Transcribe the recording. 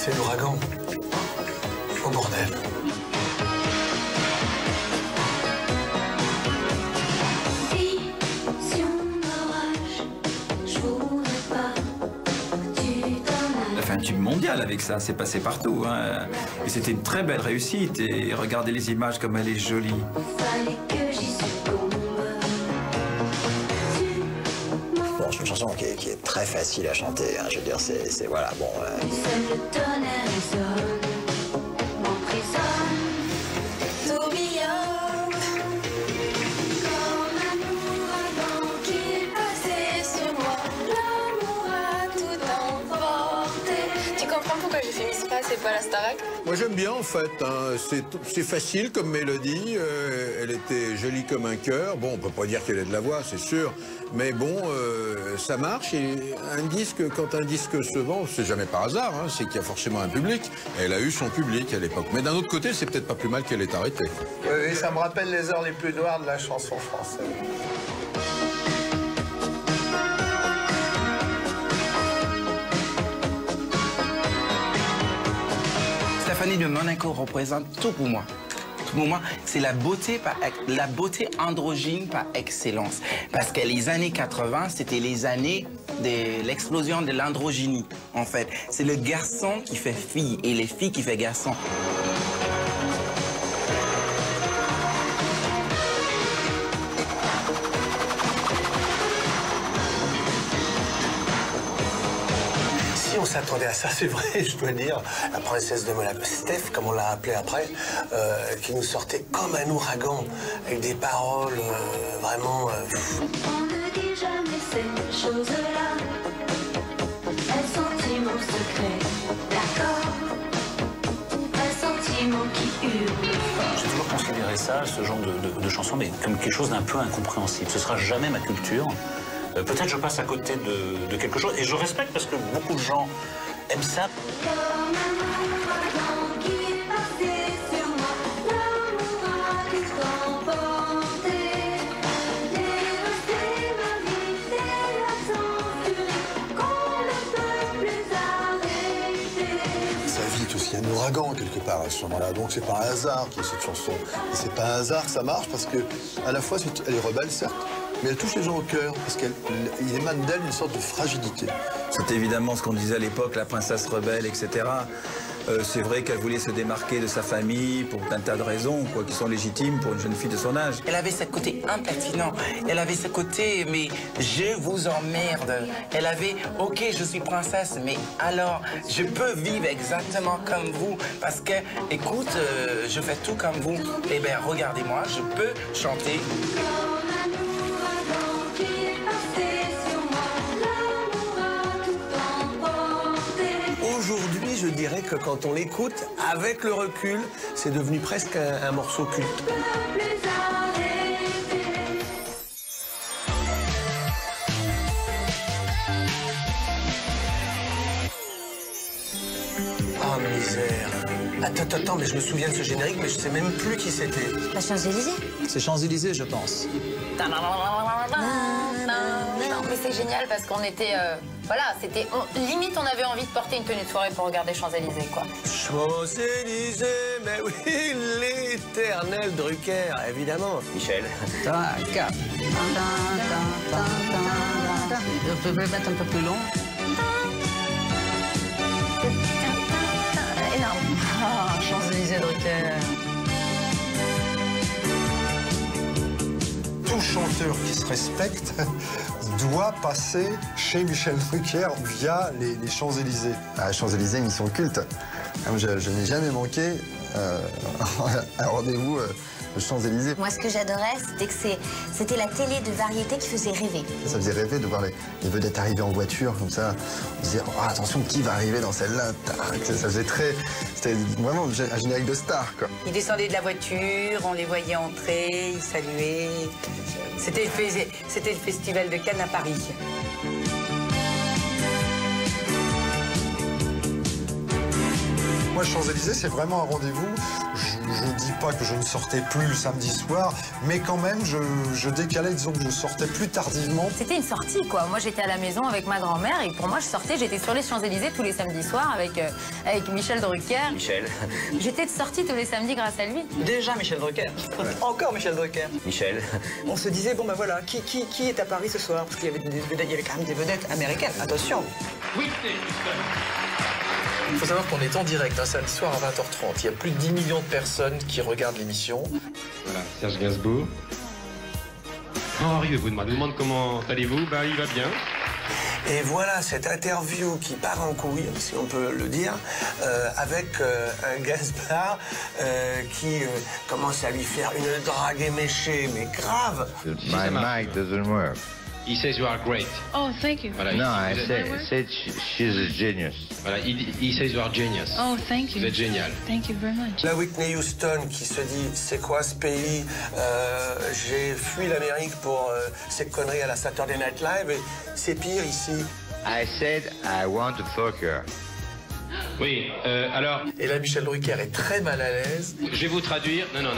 C'est l'ouragan. Au bordel. Elle a fait un tube mondial avec ça, c'est passé partout. Hein. Et c'était une très belle réussite. Et regardez les images comme elle est jolie. Bon, c'est une chanson qui est très facile à chanter. Hein. Je veux dire, c'est voilà, bon. Pourquoi j'ai fait Miss France et pas la Starac? Moi j'aime bien en fait, hein. C'est facile comme mélodie, elle était jolie comme un cœur. Bon, on peut pas dire qu'elle ait de la voix, c'est sûr, mais bon, ça marche. Et un disque, quand un disque se vend, c'est jamais par hasard, hein. C'est qu'il y a forcément un public. Elle a eu son public à l'époque. Mais d'un autre côté, c'est peut-être pas plus mal qu'elle ait arrêté. Oui, ça me rappelle les heures les plus noires de la chanson française. Stéphanie de Monaco représente tout pour moi. Tout pour moi, c'est la beauté androgyne par excellence. Parce que les années 80, c'était les années de l'explosion de l'androgynie, en fait. C'est le garçon qui fait fille et les filles qui fait garçon. On s'attendait à ça, c'est vrai, je dois dire. La princesse de Monaco, Steph, comme on l'a appelée après, qui nous sortait comme un ouragan, avec des paroles vraiment... On ne dit jamais ces choses-là. Un sentiment secret, d'accord. Un sentiment qui hurle. J'ai toujours considéré ça, ce genre de chanson, mais comme quelque chose d'un peu incompréhensible. Ce sera jamais ma culture. Peut-être je passe à côté de quelque chose, et je respecte parce que beaucoup de gens aiment ça. Ça vit aussi un ouragan quelque part à ce moment-là, donc c'est pas un hasard qu'il y ait cette chanson. Et c'est pas un hasard que ça marche parce que à la fois elle est rebelle certes, mais elle touche les gens au cœur, parce qu'il émane d'elle une sorte de fragilité. C'est évidemment ce qu'on disait à l'époque, la princesse rebelle, etc. C'est vrai qu'elle voulait se démarquer de sa famille pour un tas de raisons, quoi, qui sont légitimes pour une jeune fille de son âge. Elle avait ce côté impertinent, elle avait ce côté, mais je vous emmerde. Elle avait, ok, je suis princesse, mais alors, je peux vivre exactement comme vous, parce que, écoute, je fais tout comme vous. Eh bien, regardez-moi, je peux chanter. Aujourd'hui, je dirais que quand on l'écoute, avec le recul, c'est devenu presque un morceau culte. Ah, misère. Attends, mais je me souviens de ce générique, mais je sais même plus qui c'était. La Champs-Élysées. C'est Champs-Élysées, je pense. Non, mais c'est génial parce qu'on était... voilà, c'était... Limite, on avait envie de porter une tenue de soirée pour regarder Champs-Élysées, quoi. Champs-Élysées, mais oui, l'éternel Drucker, évidemment. Michel. Tac. Je peux mettre un peu plus long. Énorme. Ah, Champs-Élysées, Drucker. Tout chanteur qui se respecte doit passer chez Michel Drucker via les Champs-Élysées. À Champs-Élysées, une mission culte. Je n'ai jamais manqué un rendez-vous aux Champs-Élysées. Moi, ce que j'adorais, c'était la télé de variété qui faisait rêver. Ça faisait rêver de voir les vedettes arriver en voiture, comme ça. On disait, oh, attention, qui va arriver dans celle-là? Ça faisait très... C'était vraiment un générique de star, quoi. Ils descendaient de la voiture, on les voyait entrer, ils saluaient. C'était le festival de Cannes à Paris. Moi, Champs-Élysées, c'est vraiment un rendez-vous. Je dis pas que je ne sortais plus le samedi soir, mais quand même, je décalais, disons que je sortais plus tardivement. C'était une sortie, quoi. Moi, j'étais à la maison avec ma grand-mère et pour moi, je sortais, j'étais sur les Champs-Élysées tous les samedis soirs avec Michel Drucker. Michel. J'étais de sortie tous les samedis grâce à lui. Déjà Michel Drucker. Encore Michel Drucker. Michel. On se disait, bon ben voilà, qui est à Paris ce soir? Parce qu'il y avait il y avait quand même des vedettes américaines, attention. Il faut savoir qu'on est en direct un samedi soir à 20h30. Il y a plus de 10 millions de personnes qui regardent l'émission. Voilà, Serge Gainsbourg. Henri vous demande comment allez-vous? Bah, il va bien. Et voilà cette interview qui part en couille, si on peut le dire, avec un Gaspard qui commence à lui faire une drague éméchée, mais grave. My mic doesn't work. He says you are great. Oh, thank you. Voilà, No, I said she's a genius. Voilà, he says you are genius. Oh, thank you. Vous êtes génial. Thank you very much. La Whitney Houston qui se dit, c'est quoi ce pays? J'ai fui l'Amérique pour ces conneries à la Saturday Night Live et c'est pire ici. I said I want to fuck her. Oui, alors... Et là, Michel Drucker est très mal à l'aise. Je vais vous traduire. Non.